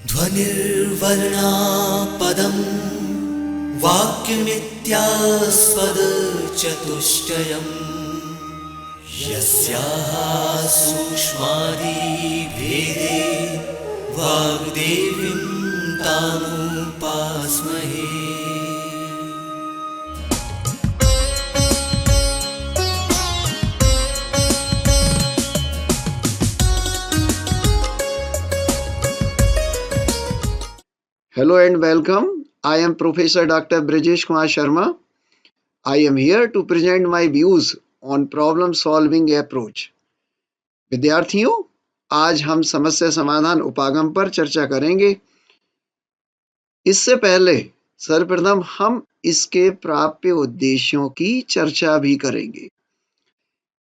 ध्वनिर्वर्णापदं वाक्यमित्यास्पदचतुष्टयम् यस्याः सूक्ष्मादिभेदे वाग्देवीं तामुपास्महे। Hello and welcome. I am Professor Dr. Brijesh Kumar Sharma. I am here to present my views on problem solving approach. विद्यार्थियों, आज हम समस्या समाधान उपागम पर चर्चा करेंगे। इससे पहले सर्वप्रथम हम इसके प्राप्य उद्देश्यों की चर्चा भी करेंगे।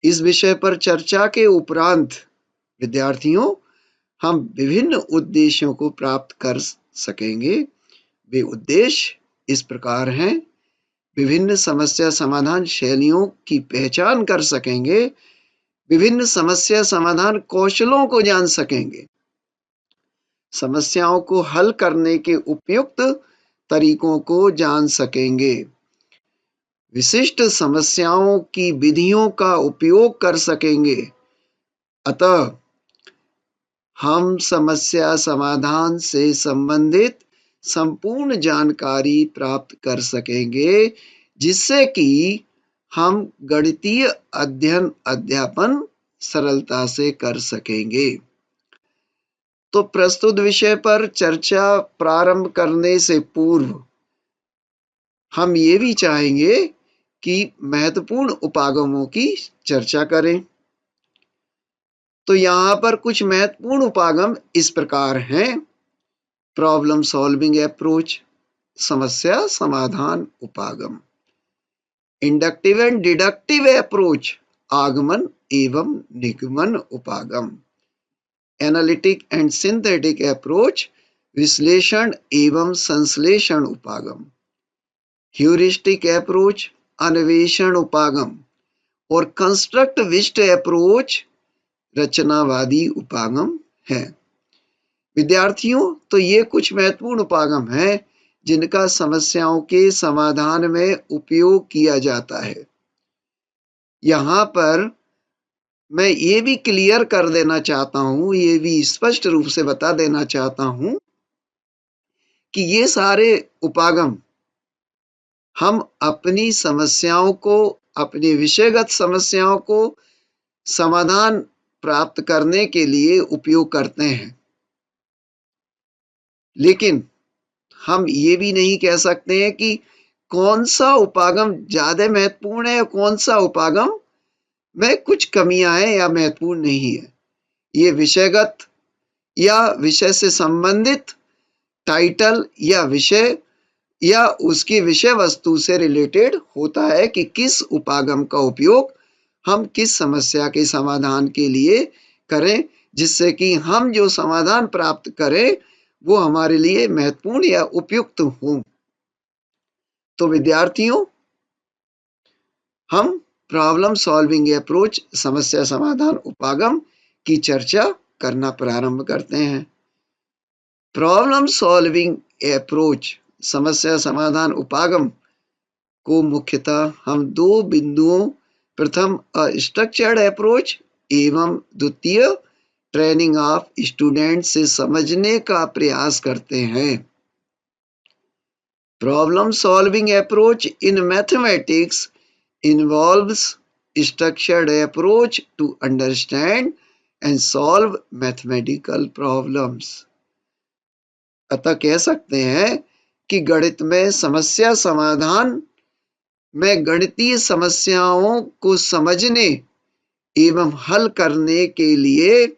इस विषय पर चर्चा के उपरांत विद्यार्थियों, हम विभिन्न उद्देश्यों को प्राप्त कर सकेंगे। वे उद्देश्य इस प्रकार हैं: विभिन्न समस्या समाधान शैलियों की पहचान कर सकेंगे, विभिन्न समस्या समाधान कौशलों को जान सकेंगे, समस्याओं को हल करने के उपयुक्त तरीकों को जान सकेंगे, विशिष्ट समस्याओं की विधियों का उपयोग कर सकेंगे। अतः हम समस्या समाधान से संबंधित संपूर्ण जानकारी प्राप्त कर सकेंगे, जिससे कि हम गणितीय अध्ययन अध्यापन सरलता से कर सकेंगे। तो प्रस्तुत विषय पर चर्चा प्रारंभ करने से पूर्व हम ये भी चाहेंगे कि महत्वपूर्ण उपागमों की चर्चा करें। तो यहाँ पर कुछ महत्वपूर्ण उपागम इस प्रकार हैं: प्रॉब्लम सॉल्विंग अप्रोच, समस्या समाधान उपागम; इंडक्टिव एंड डिडक्टिव अप्रोच, आगमन एवं निगमन उपागम; एनालिटिक एंड सिंथेटिक अप्रोच, विश्लेषण एवं संश्लेषण उपागम; ह्यूरिस्टिक अप्रोच, अन्वेषण उपागम; और कंस्ट्रक्टिविस्ट अप्रोच, रचनावादी उपागम है। विद्यार्थियों, तो ये कुछ महत्वपूर्ण उपागम हैं जिनका समस्याओं के समाधान में उपयोग किया जाता है। यहाँ पर मैं ये भी क्लियर कर देना चाहता हूँ, ये भी स्पष्ट रूप से बता देना चाहता हूँ कि ये सारे उपागम हम अपनी समस्याओं को, अपनी विषयगत समस्याओं को समाधान प्राप्त करने के लिए उपयोग करते हैं। लेकिन हम ये भी नहीं कह सकते हैं कि कौन सा उपागम ज्यादा महत्वपूर्ण है या कौन सा उपागम में कुछ कमियां हैं या महत्वपूर्ण नहीं है। ये विषयगत या विषय से संबंधित टाइटल या विषय या उसकी विषय वस्तु से रिलेटेड होता है कि किस उपागम का उपयोग हम किस समस्या के समाधान के लिए करें, जिससे कि हम जो समाधान प्राप्त करें वो हमारे लिए महत्वपूर्ण या उपयुक्त हो। तो विद्यार्थियों, हम प्रॉब्लम सॉल्विंग अप्रोच, समस्या समाधान उपागम की चर्चा करना प्रारंभ करते हैं। प्रॉब्लम सॉल्विंग अप्रोच, समस्या समाधान उपागम को मुख्यतः हम दो बिंदुओं, प्रथम स्ट्रक्चर्ड अप्रोच एवं द्वितीय ट्रेनिंग ऑफ स्टूडेंट से समझने का प्रयास करते हैं। Problem solving approach in mathematics involves structured approach to understand and solve mathematical problems। अतः कह सकते हैं कि गणित में समस्या समाधान में गणितीय समस्याओं को समझने एवं हल करने के लिए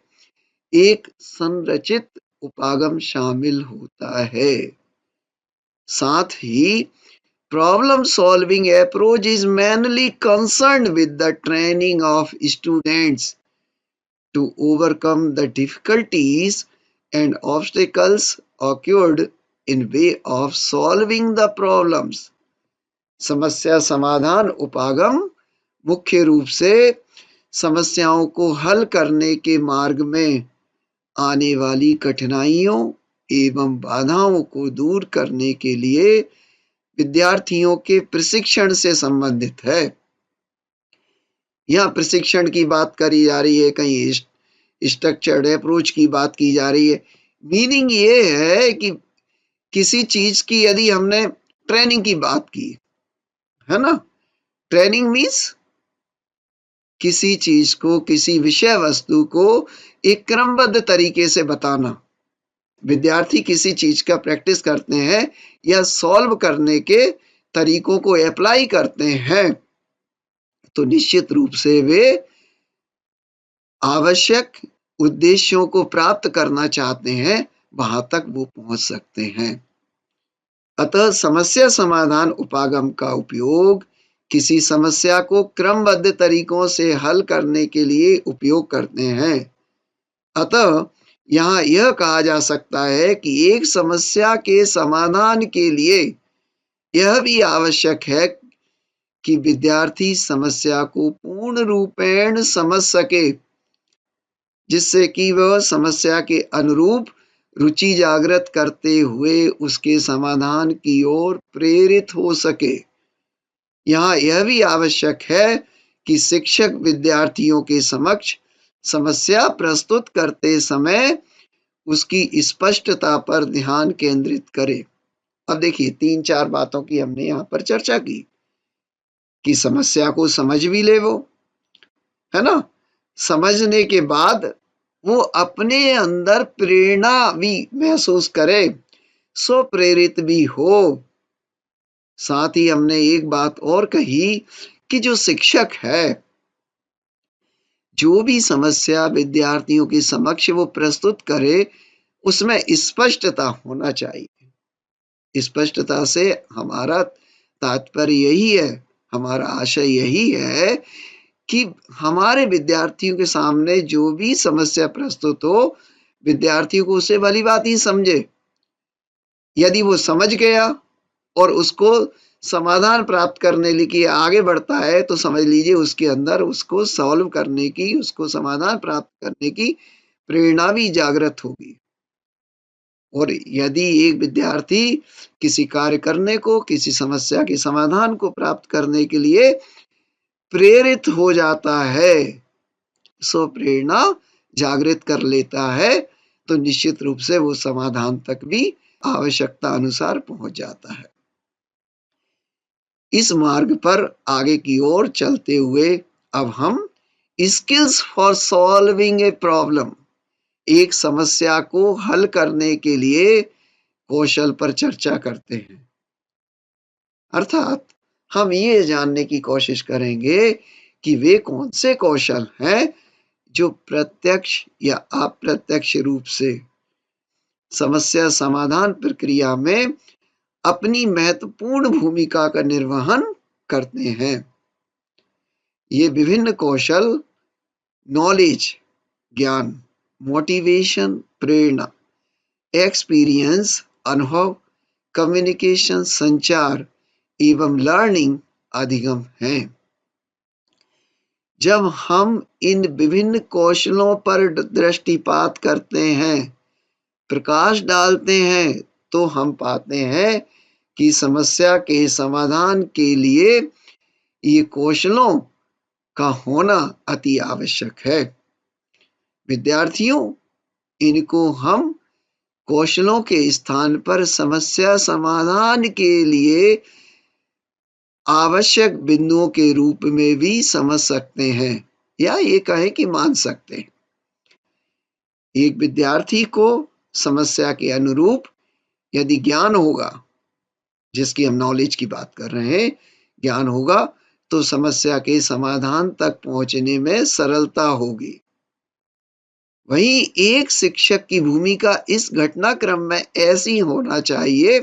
एक संरचित उपागम शामिल होता है। साथ ही problem solving approach is mainly concerned with the training of students to overcome the difficulties and obstacles occurred in way of solving the problems। समस्या समाधान उपागम मुख्य रूप से समस्याओं को हल करने के मार्ग में आने वाली कठिनाइयों एवं बाधाओं को दूर करने के लिए विद्यार्थियों के प्रशिक्षण से संबंधित है। यहाँ प्रशिक्षण की बात करी जा रही है, कहीं स्ट्रक्चर्ड अप्रोच की बात की जा रही है। मीनिंग ये है कि किसी चीज की यदि हमने ट्रेनिंग की बात की है ना, ट्रेनिंग मीन्स किसी चीज को, किसी विषय वस्तु को एक क्रमबद्ध तरीके से बताना। विद्यार्थी किसी चीज का प्रैक्टिस करते हैं या सॉल्व करने के तरीकों को अप्लाई करते हैं तो निश्चित रूप से वे आवश्यक उद्देश्यों को प्राप्त करना चाहते हैं, वहां तक वो पहुंच सकते हैं। अतः समस्या समाधान उपागम का उपयोग किसी समस्या को क्रमबद्ध तरीकों से हल करने के लिए उपयोग करते हैं। अतः यहाँ यह कहा जा सकता है कि एक समस्या के समाधान के लिए यह भी आवश्यक है कि विद्यार्थी समस्या को पूर्ण रूपेण समझ सके, जिससे कि वह समस्या के अनुरूप रुचि जागृत करते हुए उसके समाधान की ओर प्रेरित हो सके। यहाँ यह भी आवश्यक है कि शिक्षक विद्यार्थियों के समक्ष समस्या प्रस्तुत करते समय उसकी स्पष्टता पर ध्यान केंद्रित करे। अब देखिए 3-4 बातों की हमने यहाँ पर चर्चा की कि समस्या को समझ भी ले वो, है ना, समझने के बाद वो अपने अंदर प्रेरणा भी महसूस करे, स्वप्रेरित भी हो। साथ ही हमने एक बात और कही कि जो शिक्षक है, जो भी समस्या विद्यार्थियों के समक्ष वो प्रस्तुत करे उसमें स्पष्टता होना चाहिए। स्पष्टता से हमारा तात्पर्य यही है, हमारा आशय यही है कि हमारे विद्यार्थियों के सामने जो भी समस्या प्रस्तुत हो, विद्यार्थियों को उसे भली बात ही समझे। यदि वो समझ गया और उसको समाधान प्राप्त करने के लिए आगे बढ़ता है तो समझ लीजिए उसके अंदर उसको सॉल्व करने की, उसको समाधान प्राप्त करने की प्रेरणा भी जागृत होगी। और यदि एक विद्यार्थी किसी कार्य करने को, किसी समस्या के समाधान को प्राप्त करने के लिए प्रेरित हो जाता है, सो प्रेरणा जागृत कर लेता है, तो निश्चित रूप से वो समाधान तक भी आवश्यकता अनुसार पहुंच जाता है। इस मार्ग पर आगे की ओर चलते हुए अब हम skills for solving a problem, एक समस्या को हल करने के लिए कौशल पर चर्चा करते हैं। अर्थात हम ये जानने की कोशिश करेंगे कि वे कौन से कौशल हैं जो प्रत्यक्ष या अप्रत्यक्ष रूप से समस्या समाधान प्रक्रिया में अपनी महत्वपूर्ण भूमिका का निर्वहन करते हैं। ये विभिन्न कौशल नॉलेज ज्ञान, मोटिवेशन प्रेरणा, एक्सपीरियंस अनुभव, कम्युनिकेशन संचार एवं लर्निंग अधिगम हैं। जब हम इन विभिन्न कौशलों पर दृष्टिपात करते हैं, प्रकाश डालते हैं, तो हम पाते हैं कि समस्या के समाधान के लिए ये कौशलों का होना अति आवश्यक है। विद्यार्थियों, इनको हम कौशलों के स्थान पर समस्या समाधान के लिए आवश्यक बिंदुओं के रूप में भी समझ सकते हैं या ये कहें कि मान सकते हैं। एक विद्यार्थी को समस्या के अनुरूप यदि ज्ञान होगा, जिसकी हम नॉलेज की बात कर रहे हैं, ज्ञान होगा तो समस्या के समाधान तक पहुंचने में सरलता होगी। वहीं एक शिक्षक की भूमिका इस घटनाक्रम में ऐसी होना चाहिए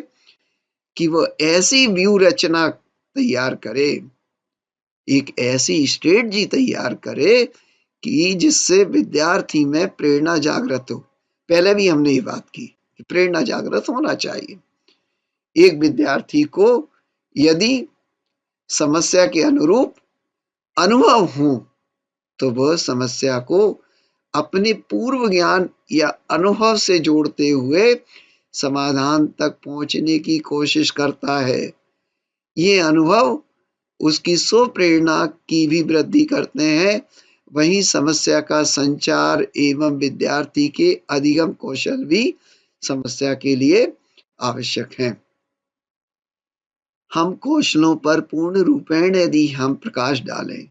कि वो ऐसी व्यू रचना तैयार करे, एक ऐसी स्ट्रेटजी तैयार करे कि जिससे विद्यार्थी में प्रेरणा जागृत हो। पहले भी हमने ये बात की कि प्रेरणा जागृत होना चाहिए। एक विद्यार्थी को यदि समस्या के अनुरूप अनुभव हो तो वह समस्या को अपने पूर्व ज्ञान या अनुभव से जोड़ते हुए समाधान तक पहुंचने की कोशिश करता है। ये अनुभव उसकी स्वप्रेरणा की भी वृद्धि करते हैं। वहीं समस्या का संचार एवं विद्यार्थी के अधिगम कौशल भी समस्या के लिए आवश्यक हैं। हम कौशलों पर पूर्ण रूपेण यदि हम प्रकाश डालें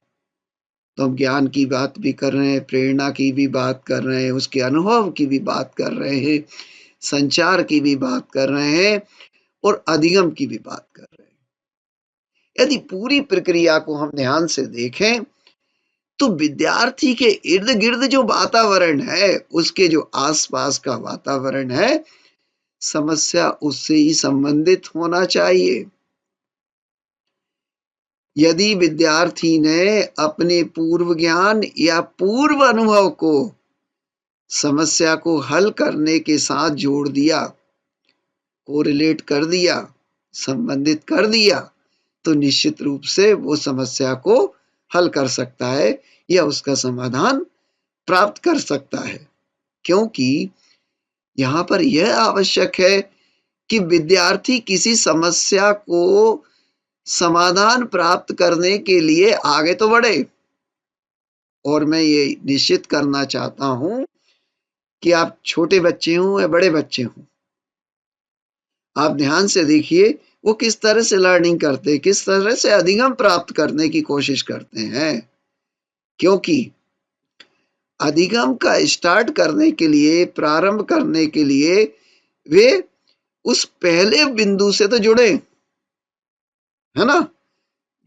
तो हम ज्ञान की बात भी कर रहे हैं, प्रेरणा की भी बात कर रहे हैं, उसके अनुभव की भी बात कर रहे हैं, संचार की भी बात कर रहे हैं और अधिगम की भी बात कर रहे हैं। यदि पूरी प्रक्रिया को हम ध्यान से देखें तो विद्यार्थी के इर्द गिर्द जो वातावरण है, उसके जो आसपास का वातावरण है, समस्या उससे ही संबंधित होना चाहिए। यदि विद्यार्थी ने अपने पूर्व ज्ञान या पूर्व अनुभव को समस्या को हल करने के साथ जोड़ दिया, कोरिलेट कर दिया, संबंधित कर दिया, तो निश्चित रूप से वो समस्या को हल कर सकता है या उसका समाधान प्राप्त कर सकता है। क्योंकि यहाँ पर यह आवश्यक है कि विद्यार्थी किसी समस्या को समाधान प्राप्त करने के लिए आगे तो बढ़े। और मैं ये निश्चित करना चाहता हूं कि आप छोटे बच्चे हों या बड़े बच्चे हों, आप ध्यान से देखिए वो किस तरह से लर्निंग करते हैं, किस तरह से अधिगम प्राप्त करने की कोशिश करते हैं। क्योंकि अधिगम का स्टार्ट करने के लिए, प्रारंभ करने के लिए वे उस पहले बिंदु से तो जुड़े, है ना।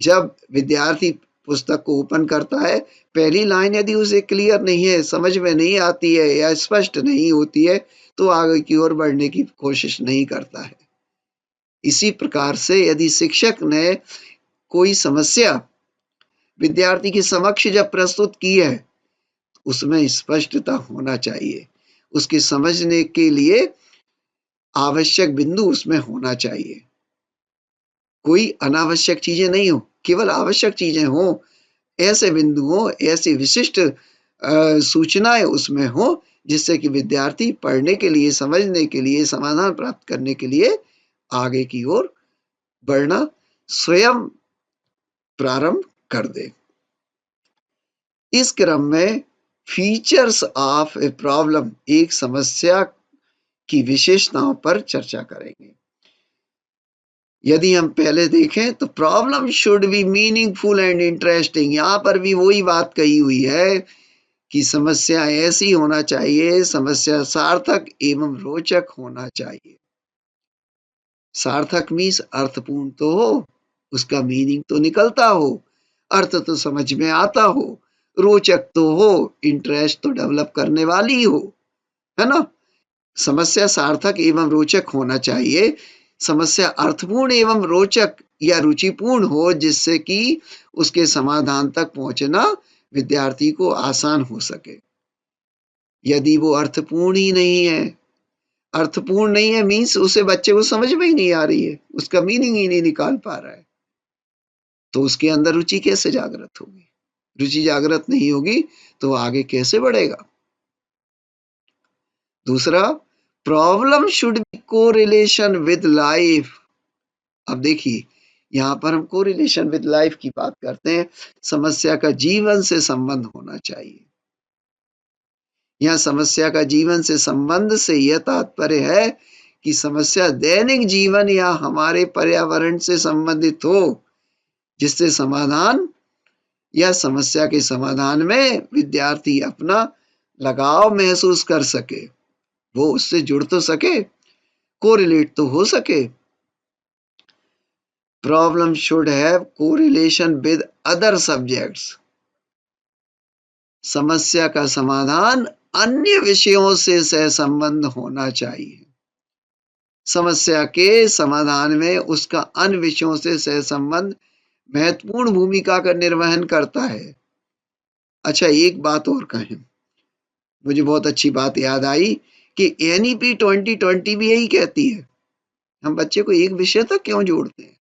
जब विद्यार्थी पुस्तक को ओपन करता है, पहली लाइन यदि उसे क्लियर नहीं है, समझ में नहीं आती है या स्पष्ट नहीं होती है, तो आगे की ओर बढ़ने की कोशिश नहीं करता है। इसी प्रकार से यदि शिक्षक ने कोई समस्या विद्यार्थी के समक्ष जब प्रस्तुत की है, उसमें स्पष्टता होना चाहिए, उसके समझने के लिए आवश्यक बिंदु उसमें होना चाहिए। कोई अनावश्यक चीजें नहीं हो, केवल आवश्यक चीजें हो, ऐसे बिंदु हो, ऐसी विशिष्ट सूचनाएं उसमें हो जिससे कि विद्यार्थी पढ़ने के लिए, समझने के लिए, समाधान प्राप्त करने के लिए आगे की ओर बढ़ना स्वयं प्रारंभ कर दे। इस क्रम में फीचर्स ऑफ ए प्रॉब्लम, एक समस्या की विशेषताओं पर चर्चा करेंगे। यदि हम पहले देखें तो problem should B meaningful and interesting. यहां पर भी वही बात कही हुई है कि समस्या ऐसी होना चाहिए, समस्या सार्थक एवं रोचक होना चाहिए। सार्थक मीन्स अर्थपूर्ण तो हो, उसका मीनिंग तो निकलता हो, अर्थ तो समझ में आता हो, रोचक तो हो, इंटरेस्ट तो डेवलप करने वाली हो, है ना। समस्या सार्थक एवं रोचक होना चाहिए। समस्या अर्थपूर्ण एवं रोचक या रुचिपूर्ण हो, जिससे कि उसके समाधान तक पहुंचना विद्यार्थी को आसान हो सके। यदि वो अर्थपूर्ण ही नहीं है, अर्थपूर्ण नहीं है मीन्स उसे बच्चे को समझ में ही नहीं आ रही है, उसका मीनिंग ही नहीं निकाल पा रहा है, तो उसके अंदर रुचि कैसे जागृत होगी। रुचि जागृत नहीं होगी तो आगे कैसे बढ़ेगा। दूसरा, problem should B correlation with life. अब देखिए यहां पर हम कोरिलेशन विद लाइफ की बात करते हैं। समस्या का जीवन से संबंध होना चाहिए। यह समस्या का जीवन से संबंध से यह तात्पर्य है कि समस्या दैनिक जीवन या हमारे पर्यावरण से संबंधित हो, जिससे समाधान या समस्या के समाधान में विद्यार्थी अपना लगाव महसूस कर सके, वो उससे जुड़ तो सके, कोरिलेट तो हो सके। Problem should have correlation with other subjects. समस्या का समाधान अन्य विषयों से सहसंबंध होना चाहिए। समस्या के समाधान में उसका अन्य विषयों से सहसंबंध महत्वपूर्ण भूमिका का निर्वहन करता है। अच्छा, एक बात और कहें, मुझे बहुत अच्छी बात याद आई कि NEP 2020 भी यही कहती है, हम बच्चे को एक विषय तक क्यों जोड़ते हैं,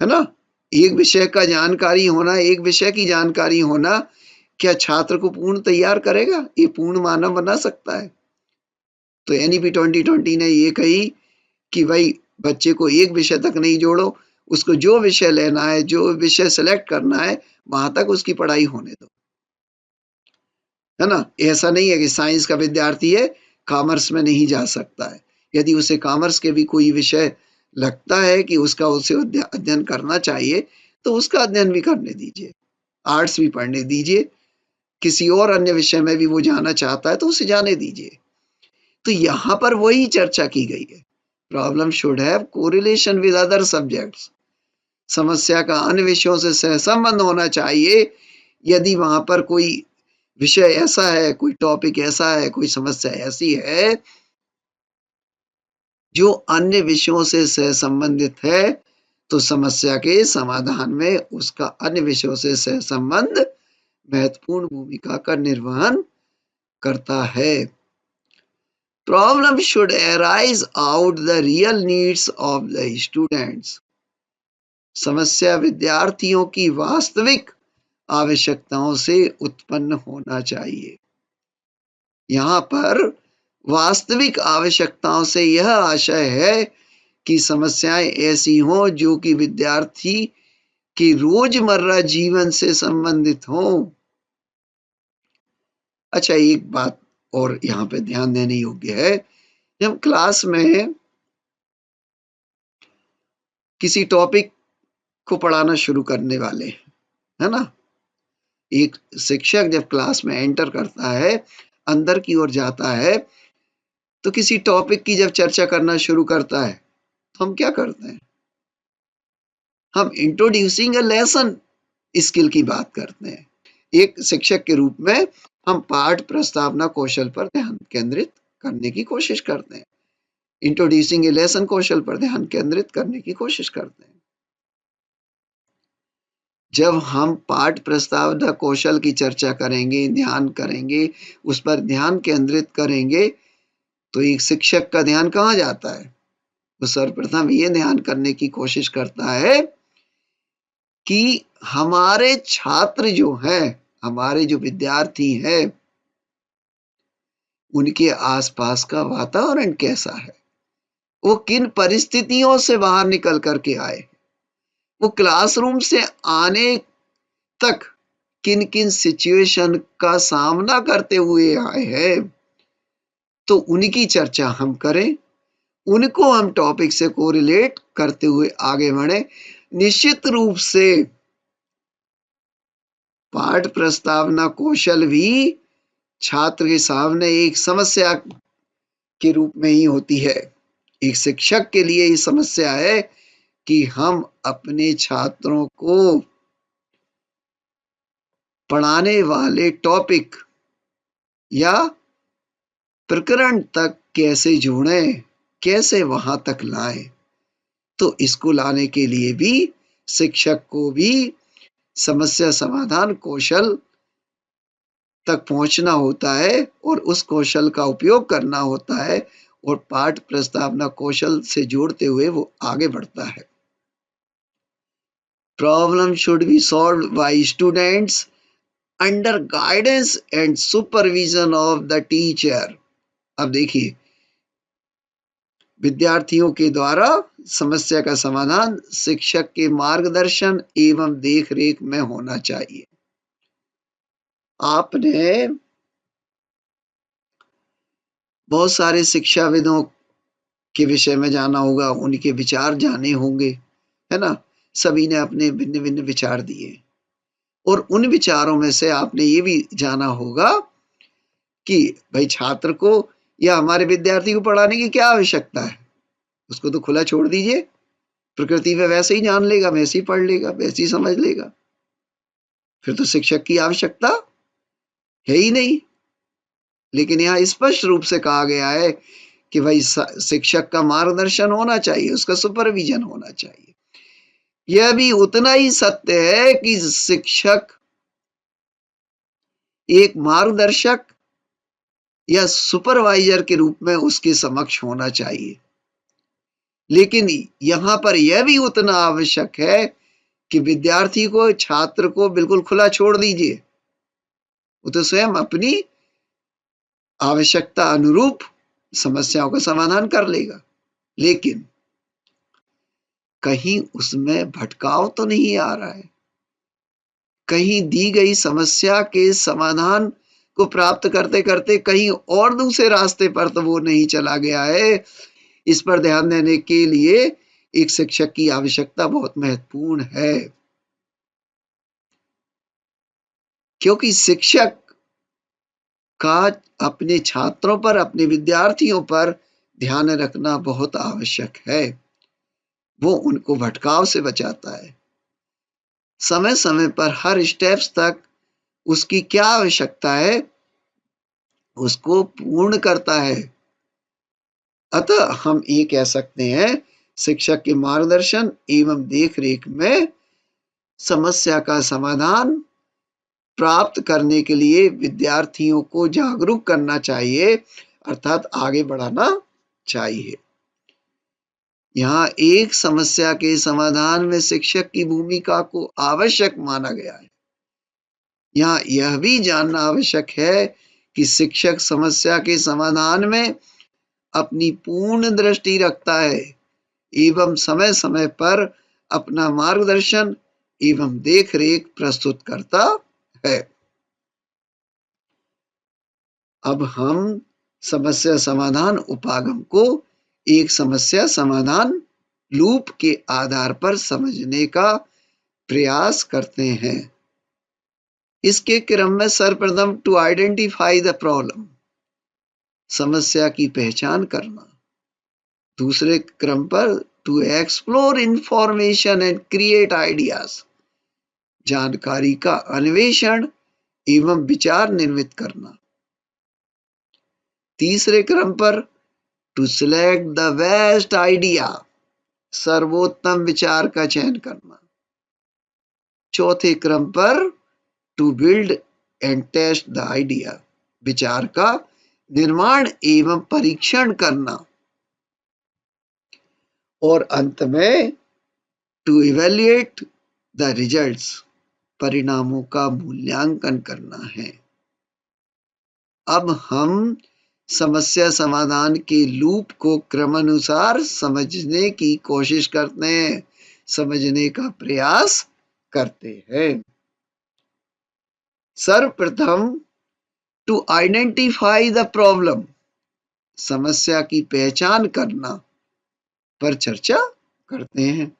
है ना। एक विषय का जानकारी होना, एक विषय की जानकारी होना क्या छात्र को पूर्ण तैयार करेगा, ये पूर्ण मानव बना सकता है। तो NEP 2020 ने ये कही कि भाई बच्चे को एक विषय तक नहीं जोड़ो, उसको जो विषय लेना है, जो विषय सेलेक्ट करना है, वहां तक उसकी पढ़ाई होने दो, है ना। ऐसा नहीं है कि साइंस का विद्यार्थी है, कॉमर्स में नहीं जा सकता है। यदि उसे कॉमर्स के भी कोई विषय लगता है कि उसका उसे अध्ययन करना चाहिए, तो उसका अध्ययन भी करने दीजिए, आर्ट्स भी पढ़ने दीजिए, किसी और अन्य विषय में भी वो जाना चाहता है तो उसे जाने दीजिए। तो यहाँ पर वही चर्चा की गई है, problem should have correlation with other subjects. समस्या का अन्य विषयों से सहसंबंध होना चाहिए। यदि वहां पर कोई विषय ऐसा है, कोई टॉपिक ऐसा है, कोई समस्या ऐसी है जो अन्य विषयों से सहसंबंधित है, तो समस्या के समाधान में उसका अन्य विषयों से सहसंबंध महत्वपूर्ण भूमिका का निर्वहन करता है। Problem should arise out the real needs of the students. समस्या विद्यार्थियों की वास्तविक आवश्यकताओं से उत्पन्न होना चाहिए। यहाँ पर वास्तविक आवश्यकताओं से यह आशय है कि समस्याएं ऐसी हों जो कि विद्यार्थी की रोजमर्रा जीवन से संबंधित हों। अच्छा, एक बात और यहाँ पे ध्यान देने योग्य है, जब क्लास में किसी टॉपिक को पढ़ाना शुरू करने वाले, है ना, एक शिक्षक जब क्लास में एंटर करता है, अंदर की ओर जाता है, तो किसी टॉपिक की जब चर्चा करना शुरू करता है, तो हम क्या करते हैं? हम इंट्रोड्यूसिंग अ लेसन स्किल की बात करते हैं। एक शिक्षक के रूप में हम पाठ प्रस्तावना कौशल पर ध्यान केंद्रित करने की कोशिश करते हैं, इंट्रोड्यूसिंग ए लेसन कौशल पर ध्यान केंद्रित करने की कोशिश करते हैं। जब हम पाठ प्रस्तावना कौशल की चर्चा करेंगे, ध्यान करेंगे, उस पर ध्यान केंद्रित करेंगे, तो एक शिक्षक का ध्यान कहाँ जाता है? वो सर्वप्रथम ये ध्यान करने की कोशिश करता है कि हमारे छात्र जो हैं, हमारे जो विद्यार्थी हैं, उनके आसपास का वातावरण कैसा है, वो किन परिस्थितियों से बाहर निकल करके आए, वो क्लासरूम से आने तक किन किन सिचुएशन का सामना करते हुए आए हैं, तो उनकी चर्चा हम करें, उनको हम टॉपिक से कोरिलेट करते हुए आगे बढ़े। निश्चित रूप से पाठ प्रस्तावना कौशल भी छात्र के सामने एक समस्या के रूप में ही होती है। एक शिक्षक के लिए ये समस्या है कि हम अपने छात्रों को पढ़ाने वाले टॉपिक या प्रकरण तक कैसे जोड़ें, कैसे वहां तक लाएं। तो इसको लाने के लिए भी शिक्षक को भी समस्या समाधान कौशल तक पहुंचना होता है और उस कौशल का उपयोग करना होता है, और पाठ प्रस्तावना कौशल से जोड़ते हुए वो आगे बढ़ता है। Problem should be solved by students under guidance and supervision of the teacher. अब देखिए, विद्यार्थियों के द्वारा समस्या का समाधान शिक्षक के मार्गदर्शन एवं देखरेख में होना चाहिए। आपने बहुत सारे शिक्षाविदों के विषय में जाना होगा, उनके विचार जाने होंगे, है ना। सभी ने अपने भिन्न भिन्न विचार दिए, और उन विचारों में से आपने ये भी जाना होगा कि भाई छात्र को या हमारे विद्यार्थी को पढ़ाने की क्या आवश्यकता है, उसको तो खुला छोड़ दीजिए, प्रकृति में वैसे ही जान लेगा, वैसे ही पढ़ लेगा, वैसे ही समझ लेगा, फिर तो शिक्षक की आवश्यकता है ही नहीं। लेकिन यहाँ स्पष्ट रूप से कहा गया है कि भाई शिक्षक का मार्गदर्शन होना चाहिए, उसका सुपरविजन होना चाहिए। यह भी उतना ही सत्य है कि शिक्षक एक मार्गदर्शक या सुपरवाइजर के रूप में उसके समक्ष होना चाहिए। लेकिन यहाँ पर यह भी उतना आवश्यक है कि विद्यार्थी को, छात्र को बिल्कुल खुला छोड़ दीजिए, वो तो स्वयं अपनी आवश्यकता अनुरूप समस्याओं का समाधान कर लेगा, लेकिन कहीं उसमें भटकाव तो नहीं आ रहा है, कहीं दी गई समस्या के समाधान को प्राप्त करते करते कहीं और दूसरे रास्ते पर तो वो नहीं चला गया है। इस पर ध्यान देने के लिए एक शिक्षक की आवश्यकता बहुत महत्वपूर्ण है, क्योंकि शिक्षक का अपने छात्रों पर, अपने विद्यार्थियों पर ध्यान रखना बहुत आवश्यक है। वो उनको भटकाव से बचाता है, समय समय पर हर स्टेप्स तक उसकी क्या आवश्यकता है उसको पूर्ण करता है। अतः हम ये कह सकते हैं, शिक्षक के मार्गदर्शन एवं देखरेख में समस्या का समाधान प्राप्त करने के लिए विद्यार्थियों को जागरूक करना चाहिए, अर्थात आगे बढ़ाना चाहिए। यहाँ एक समस्या के समाधान में शिक्षक की भूमिका को आवश्यक माना गया है। यहाँ यह भी जानना आवश्यक है कि शिक्षक समस्या के समाधान में अपनी पूर्ण दृष्टि रखता है एवं समय समय पर अपना मार्गदर्शन एवं देखरेख प्रस्तुत करता है। अब हम समस्या समाधान उपागम को एक समस्या समाधान लूप के आधार पर समझने का प्रयास करते हैं। इसके क्रम में सर्वप्रथम टू आइडेंटिफाई द प्रॉब्लम, समस्या की पहचान करना। दूसरे क्रम पर to explore information and create ideas, जानकारी का अन्वेषण एवं विचार निर्मित करना। तीसरे क्रम पर to select the best idea, सर्वोत्तम विचार का चयन करना। चौथे क्रम पर to build and test the idea, विचार का निर्माण एवं परीक्षण करना। और अंत में टू इवेल्युएट द रिजल्ट्स, परिणामों का मूल्यांकन करना है। अब हम समस्या समाधान के लूप को क्रमानुसार समझने की कोशिश करते हैं, समझने का प्रयास करते हैं। सर्वप्रथम टू आइडेंटिफाई द प्रॉब्लम, समस्या की पहचान करना पर चर्चा करते हैं।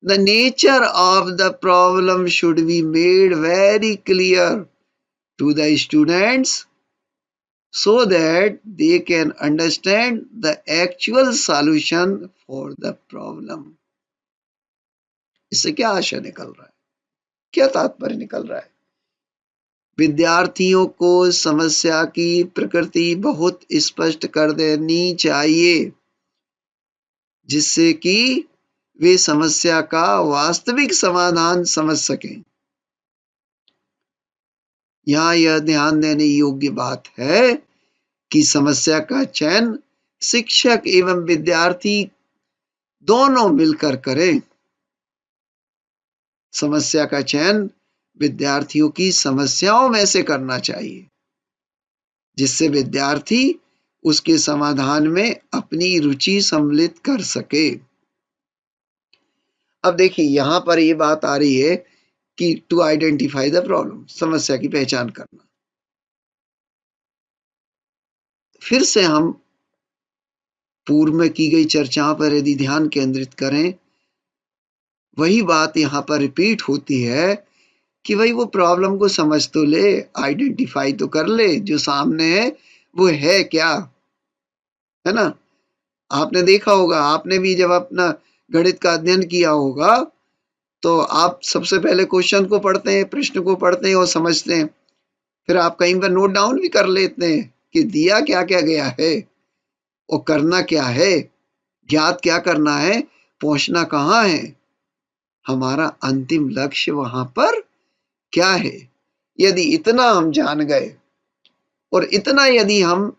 The nature of the problem should be made very clear to the students so that they can understand the actual solution for the problem. इससे क्या आशय निकल रहा है, क्या तात्पर्य निकल रहा है? विद्यार्थियों को समस्या की प्रकृति बहुत स्पष्ट कर देनी चाहिए, जिससे कि वे समस्या का वास्तविक समाधान समझ सकें। यहाँ यह ध्यान देने योग्य बात है कि समस्या का चयन शिक्षक एवं विद्यार्थी दोनों मिलकर करें। समस्या का चयन विद्यार्थियों की समस्याओं में से करना चाहिए, जिससे विद्यार्थी उसके समाधान में अपनी रुचि सम्मिलित कर सके। अब देखिए, यहां पर ये बात आ रही है कि टू आइडेंटिफाई द प्रॉब्लम, समस्या की पहचान करना। फिर से हम पूर्व में की गई चर्चाओं पर यदि ध्यान केंद्रित करें, वही बात यहां पर रिपीट होती है कि भाई वो प्रॉब्लम को समझ तो ले, आइडेंटिफाई तो कर ले, जो सामने है वो है क्या, है ना। आपने देखा होगा, आपने भी जब अपना गणित का अध्ययन किया होगा तो आप सबसे पहले क्वेश्चन को पढ़ते हैं, प्रश्न को पढ़ते हैं और समझते हैं। फिर आप कहीं पर नोट डाउन भी कर लेते हैं कि दिया क्या क्या गया है और करना क्या है, ज्ञात क्या करना है, पहुंचना कहाँ है, हमारा अंतिम लक्ष्य वहां पर क्या है। यदि इतना हम जान गए और इतना यदि हम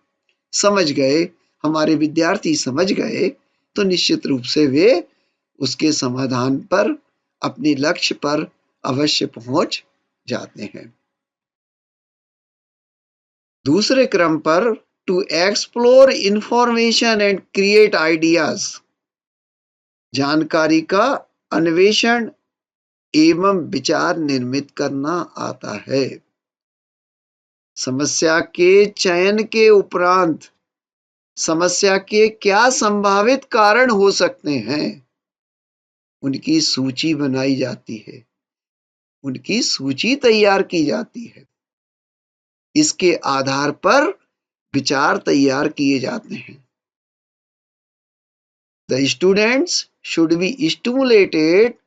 समझ गए, हमारे विद्यार्थी समझ गए, तो निश्चित रूप से वे उसके समाधान पर, अपने लक्ष्य पर अवश्य पहुंच जाते हैं। दूसरे क्रम पर to explore information and create ideas, जानकारी का अन्वेषण एवं विचार निर्मित करना आता है। समस्या के चयन के उपरांत समस्या के क्या संभावित कारण हो सकते हैं, उनकी सूची बनाई जाती है, उनकी सूची तैयार की जाती है। इसके आधार पर विचार तैयार किए जाते हैं। The students should be stimulated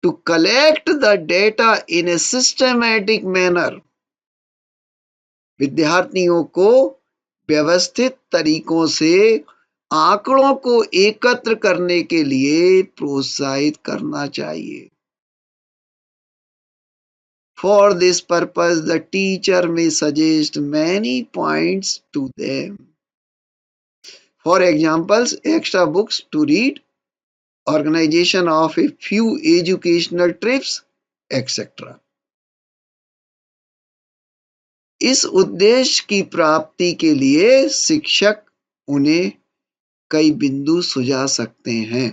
to collect the data in a systematic manner. विद्यार्थियों को व्यवस्थित तरीकों से आंकड़ों को एकत्र करने के लिए प्रोत्साहित करना चाहिए। For this purpose, the teacher may suggest many points to them. For examples, extra books to read, organization of a few educational trips, etc. इस उद्देश्य की प्राप्ति के लिए शिक्षक उन्हें कई बिंदु सुझा सकते हैं।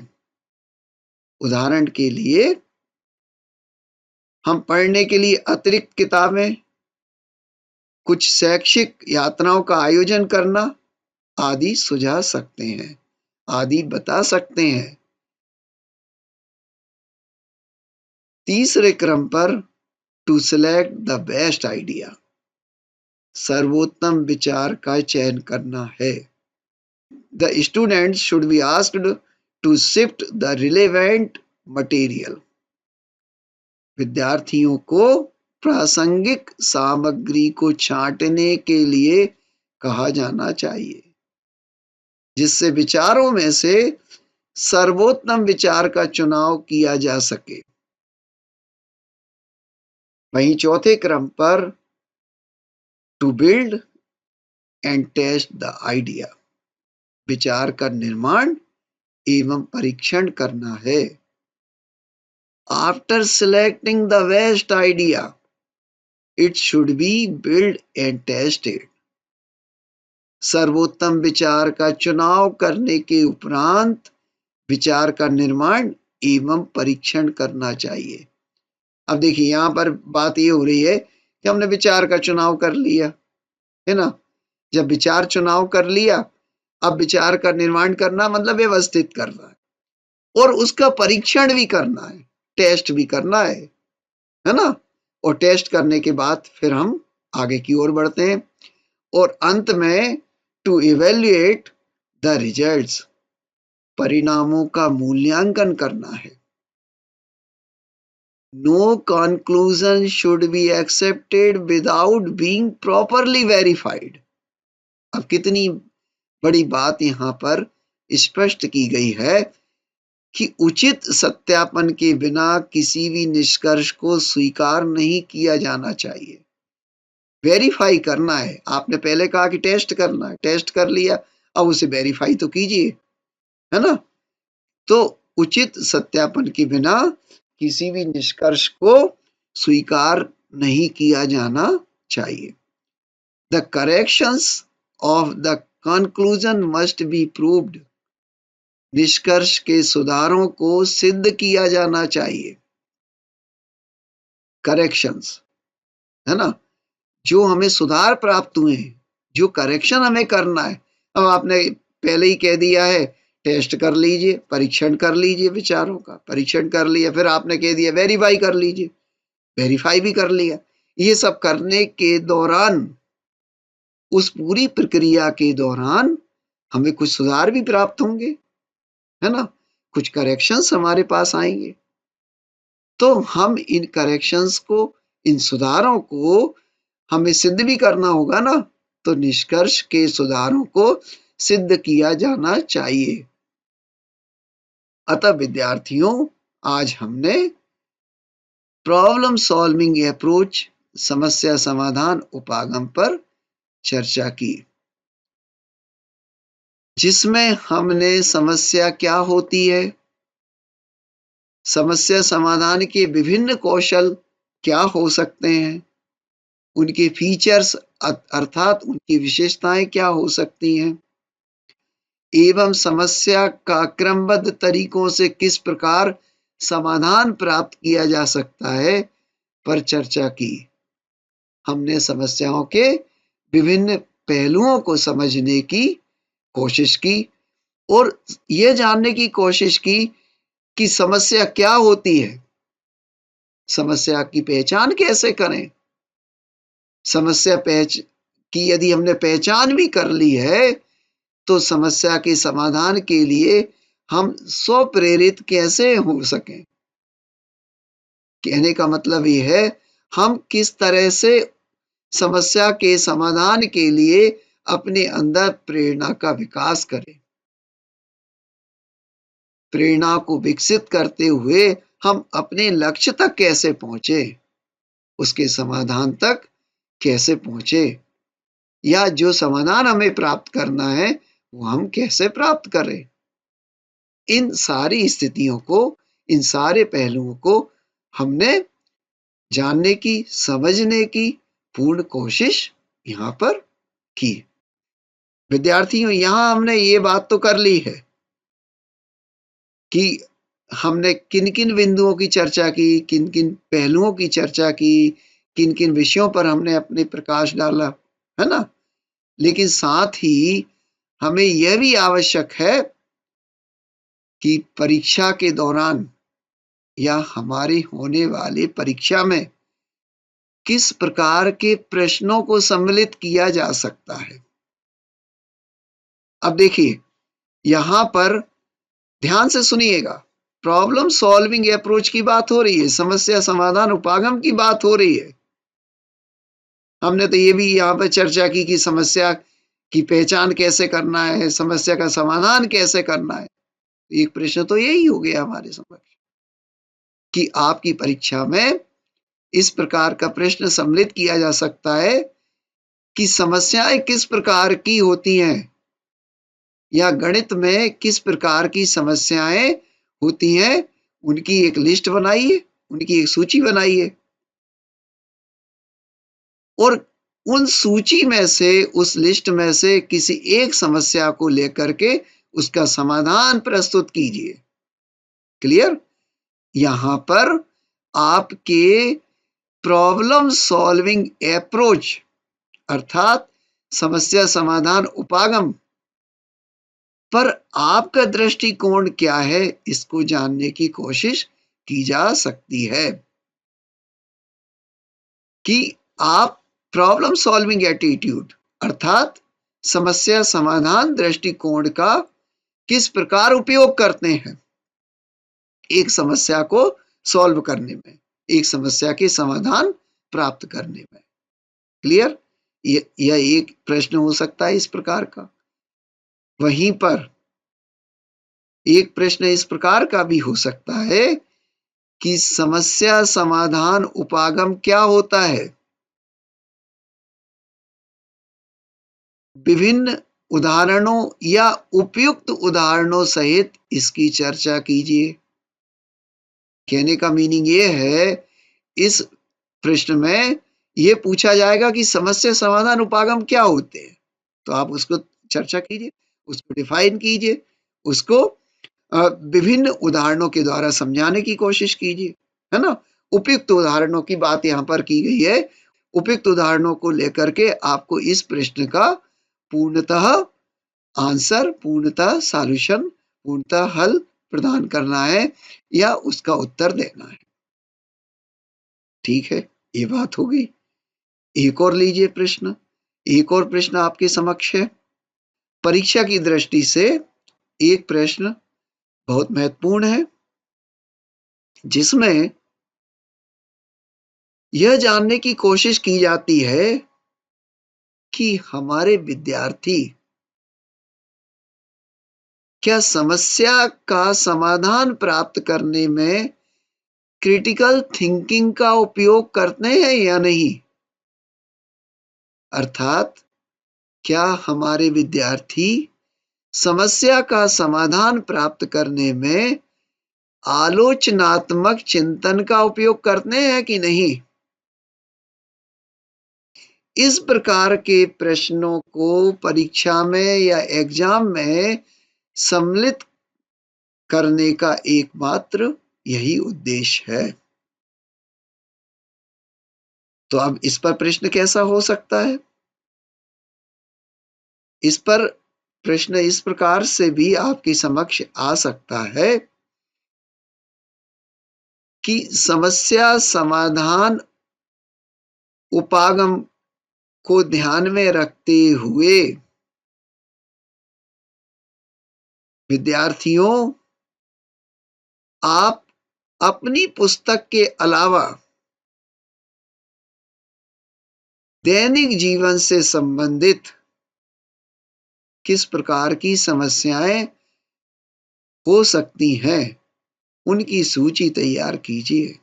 उदाहरण के लिए हम पढ़ने के लिए अतिरिक्त किताबें, कुछ शैक्षिक यात्राओं का आयोजन करना आदि सुझा सकते हैं, आदि बता सकते हैं। तीसरे क्रम पर to select the best idea, सर्वोत्तम विचार का चयन करना है। The students should be asked to sift the relevant material. विद्यार्थियों को प्रासंगिक सामग्री को छांटने के लिए कहा जाना चाहिए, जिससे विचारों में से सर्वोत्तम विचार का चुनाव किया जा सके। वहीं चौथे क्रम पर to build and test the idea, विचार का निर्माण एवं परीक्षण करना है। After selecting the best idea, it should be built and tested. सर्वोत्तम विचार का चुनाव करने के उपरांत विचार का निर्माण एवं परीक्षण करना चाहिए। अब देखिए यहाँ पर बात ये हो रही है कि हमने विचार का चुनाव कर लिया है ना। जब विचार चुनाव कर लिया, अब विचार का निर्माण करना मतलब व्यवस्थित करना है और उसका परीक्षण भी करना है, टेस्ट भी करना है ना। और टेस्ट करने के बाद फिर हम आगे की ओर बढ़ते हैं और अंत में टू इवेल्युएट द रिजल्ट्स, परिणामों का मूल्यांकन करना है। No conclusion should be accepted without being properly verified. अब कितनी बड़ी बात यहाँ पर स्पष्ट की गई है कि उचित सत्यापन के बिना किसी भी निष्कर्ष को स्वीकार नहीं किया जाना चाहिए। वेरीफाई करना है। आपने पहले कहा कि टेस्ट करना है, टेस्ट कर लिया, अब उसे वेरीफाई तो कीजिए, है ना। तो उचित सत्यापन के बिना किसी भी निष्कर्ष को स्वीकार नहीं किया जाना चाहिए। The corrections of the conclusion must be proved, निष्कर्ष के सुधारों को सिद्ध किया जाना चाहिए। करेक्शंस, है ना, जो हमें सुधार प्राप्त हुए हैं, जो करेक्शन हमें करना है। अब आपने पहले ही कह दिया है टेस्ट कर लीजिए, परीक्षण कर लीजिए, विचारों का परीक्षण कर लिया, फिर आपने कह दिया वेरीफाई कर लीजिए, वेरीफाई भी कर लिया। ये सब करने के दौरान, उस पूरी प्रक्रिया के दौरान हमें कुछ सुधार भी प्राप्त होंगे, है ना, कुछ करेक्शंस हमारे पास आएंगे। तो हम इन करेक्शंस को, इन सुधारों को हमें सिद्ध भी करना होगा ना। तो निष्कर्ष के सुधारों को सिद्ध किया जाना चाहिए। अतः विद्यार्थियों, आज हमने प्रॉब्लम सॉल्विंग अप्रोच, समस्या समाधान उपागम पर चर्चा की, जिसमें हमने समस्या क्या होती है, समस्या समाधान के विभिन्न कौशल क्या हो सकते हैं, उनके फीचर्स अर्थात उनकी विशेषताएं क्या हो सकती हैं एवं समस्या का क्रमबद्ध तरीकों से किस प्रकार समाधान प्राप्त किया जा सकता है पर चर्चा की। हमने समस्याओं के विभिन्न पहलुओं को समझने की कोशिश की और यह जानने की कोशिश की कि समस्या क्या होती है, समस्या की पहचान कैसे करें, समस्या की यदि हमने पहचान भी कर ली है तो समस्या के समाधान के लिए हम स्वप्रेरित कैसे हो सकें। कहने का मतलब ये है हम किस तरह से समस्या के समाधान के लिए अपने अंदर प्रेरणा का विकास करें, प्रेरणा को विकसित करते हुए हम अपने लक्ष्य तक कैसे पहुंचे, उसके समाधान तक कैसे पहुंचे, या जो समाधान हमें प्राप्त करना है वो हम कैसे प्राप्त करें। इन सारी स्थितियों को, इन सारे पहलुओं को हमने जानने की, समझने की पूर्ण कोशिश यहाँ पर की। विद्यार्थियों, यहाँ हमने ये बात तो कर ली है कि हमने किन किन बिंदुओं की चर्चा की, किन किन पहलुओं की चर्चा की, किन किन विषयों पर हमने अपने प्रकाश डाला, है ना। लेकिन साथ ही हमें यह भी आवश्यक है कि परीक्षा के दौरान या हमारी होने वाली परीक्षा में किस प्रकार के प्रश्नों को सम्मिलित किया जा सकता है। अब देखिए, यहां पर ध्यान से सुनिएगा, प्रॉब्लम सॉल्विंग अप्रोच की बात हो रही है, समस्या समाधान उपागम की बात हो रही है। हमने तो ये भी यहाँ पर चर्चा की कि समस्या की पहचान कैसे करना है, समस्या का समाधान कैसे करना है। एक प्रश्न तो यही हो गया हमारे समक्ष कि आपकी परीक्षा में इस प्रकार का प्रश्न सम्मिलित किया जा सकता है कि समस्याएं किस प्रकार की होती हैं, या गणित में किस प्रकार की समस्याएं होती हैं, उनकी एक लिस्ट बनाइए, उनकी एक सूची बनाइए और उन सूची में से, उस लिस्ट में से किसी एक समस्या को लेकर के उसका समाधान प्रस्तुत कीजिए। क्लियर। यहां पर आपके प्रॉब्लम सॉल्विंग अप्रोच अर्थात समस्या समाधान उपागम पर आपका दृष्टिकोण क्या है, इसको जानने की कोशिश की जा सकती है कि आप प्रॉब्लम सॉल्विंग एटीट्यूड अर्थात समस्या समाधान दृष्टिकोण का किस प्रकार उपयोग करते हैं एक समस्या को सॉल्व करने में, एक समस्या के समाधान प्राप्त करने में। क्लियर। यह एक प्रश्न हो सकता है इस प्रकार का। वहीं पर एक प्रश्न इस प्रकार का भी हो सकता है कि समस्या समाधान उपागम क्या होता है, विभिन्न उदाहरणों या उपयुक्त उदाहरणों सहित इसकी चर्चा कीजिए। कहने का मीनिंग ये है, इस प्रश्न में ये पूछा जाएगा कि समस्या समाधान उपागम क्या होते हैं, तो आप उसको चर्चा कीजिए, उसको डिफाइन कीजिए, उसको विभिन्न उदाहरणों के द्वारा समझाने की कोशिश कीजिए, है ना। उपयुक्त उदाहरणों की बात यहाँ पर की गई है। उपयुक्त उदाहरणों को लेकर के आपको इस प्रश्न का पूर्णतः आंसर, पूर्णतः सॉल्यूशन, पूर्णतः हल प्रदान करना है या उसका उत्तर देना है। ठीक है, ये बात हो गई। एक और लीजिए प्रश्न, एक और प्रश्न आपके समक्ष है। परीक्षा की दृष्टि से एक प्रश्न बहुत महत्वपूर्ण है जिसमें यह जानने की कोशिश की जाती है कि हमारे विद्यार्थी क्या समस्या का समाधान प्राप्त करने में क्रिटिकल थिंकिंग का उपयोग करते हैं या नहीं। अर्थात क्या हमारे विद्यार्थी समस्या का समाधान प्राप्त करने में आलोचनात्मक चिंतन का उपयोग करते हैं कि नहीं। इस प्रकार के प्रश्नों को परीक्षा में या एग्जाम में सम्मिलित करने का एकमात्र यही उद्देश्य है। तो अब इस पर प्रश्न कैसा हो सकता है? इस पर प्रश्न इस प्रकार से भी आपके समक्ष आ सकता है कि समस्या समाधान उपागम को ध्यान में रखते हुए विद्यार्थियों, आप अपनी पुस्तक के अलावा दैनिक जीवन से संबंधित किस प्रकार की समस्याएं हो सकती हैं, उनकी सूची तैयार कीजिए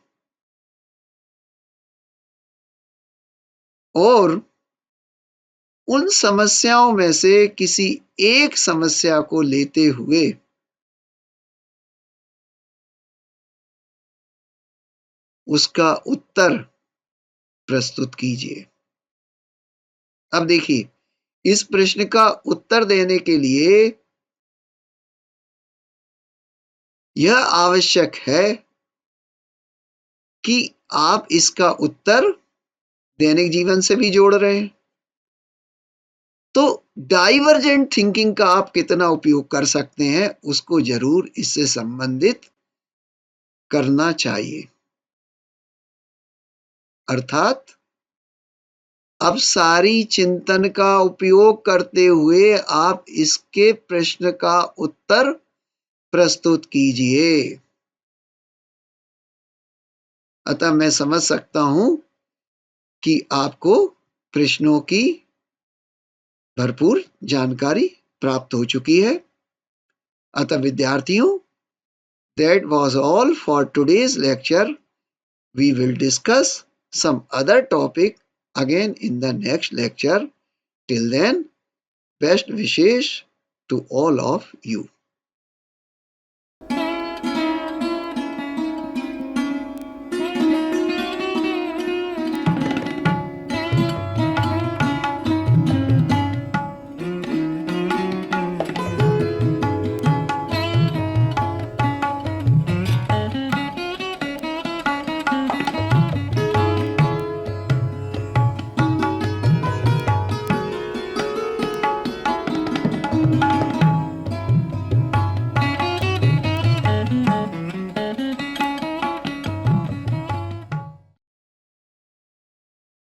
और उन समस्याओं में से किसी एक समस्या को लेते हुए उसका उत्तर प्रस्तुत कीजिए। अब देखिए, इस प्रश्न का उत्तर देने के लिए यह आवश्यक है कि आप इसका उत्तर दैनिक जीवन से भी जोड़ रहे हैं। तो डाइवर्जेंट थिंकिंग का आप कितना उपयोग कर सकते हैं, उसको जरूर इससे संबंधित करना चाहिए। अर्थात अब सारी चिंतन का उपयोग करते हुए आप इसके प्रश्न का उत्तर प्रस्तुत कीजिए। अतः मैं समझ सकता हूं कि आपको प्रश्नों की भरपूर जानकारी प्राप्त हो चुकी है। अतः विद्यार्थियों, that was all for today's lecture. We will discuss some other topic again in the next lecture. Till then, best wishes to all of you.